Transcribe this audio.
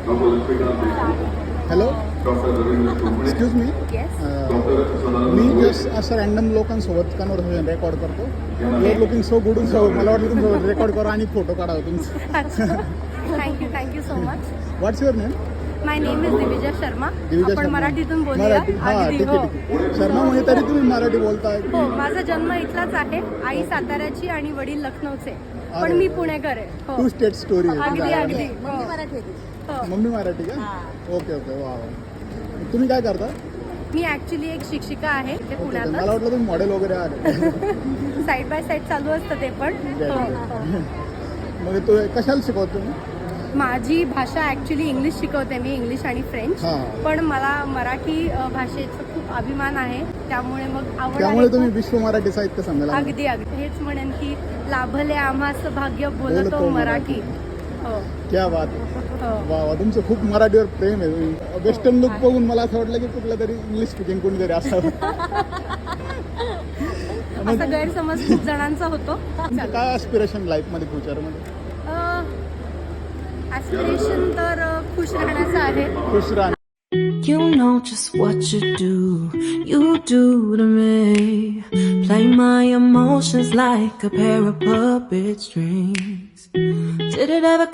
Hello, excuse me. मी just असं random लोकांसोबत कन्व्हर्सेशन रेकॉर्ड करतो. You are looking so good, so मला वाटलं तुमचं रेकॉर्ड करा आणि फोटो काढावं तुमचं. Thank you so much. What's your name? My name is Divija Sharma. Divija आपण शर्मा. मराठीतून बोलूया. मराठी, हां अगदी, ठीक हो. आहे ठीक आहे. शर्मा म्हणजे तरी तुम्ही मराठी बोलताय. हो, माझा जन्म इथलाच आहे. आई साताऱ्याची आणि वडील लखनौचे, पण मी पुणेकर आहे. हो. टू स्टेट स्टोरी आहे. अगदी अगदी. मम्मी मराठी का? ओके ओके, वा वा. तुम्ही काय करता? मी ऍक्च्युली एक शिक्षिका आहे इथे मला पुण्यात. वाटलं तुम्ही मॉडेल वगैरे आहे. साईड बाय साईड चालू असतं ते पण. हो. मग तू कशाला शिकवतो तुम्ही? माझी भाषा ऍक्च्युली इंग्लिश शिकवते मी, इंग्लिश आणि फ्रेंच. हां. पण मला मराठी भाषेचा खूप अभिमान आहे, त्यामुळे मग आवड त्यामुळे आहे तुम्ही खूप. विश्व मराठी साहित्य संमेलन. अगदी अगदी हेच म्हणेन की लाभले आम्हास भाग्य बोलतो बोलतो मराठी. हो क्या बात. हो. वा वा, तुमचं खूप मराठीवर प्रेम आहे. वेस्टर्न लुक बघून मला असं वाटलं की कुठलं तरी इंग्लिश स्पीकिंग कोणीतरी असावं. असा गैरसमज खूप जणांचा होतो. तुमचं काय ॲस्पिरेशन लाईफमध्ये फ्युचरमध्ये? ॲस्पिरेशन तर खुश राहण्याचं आहे. खुश राहा. You know just what you do to me. Play my emotions like a pair of puppet strings. Did it ever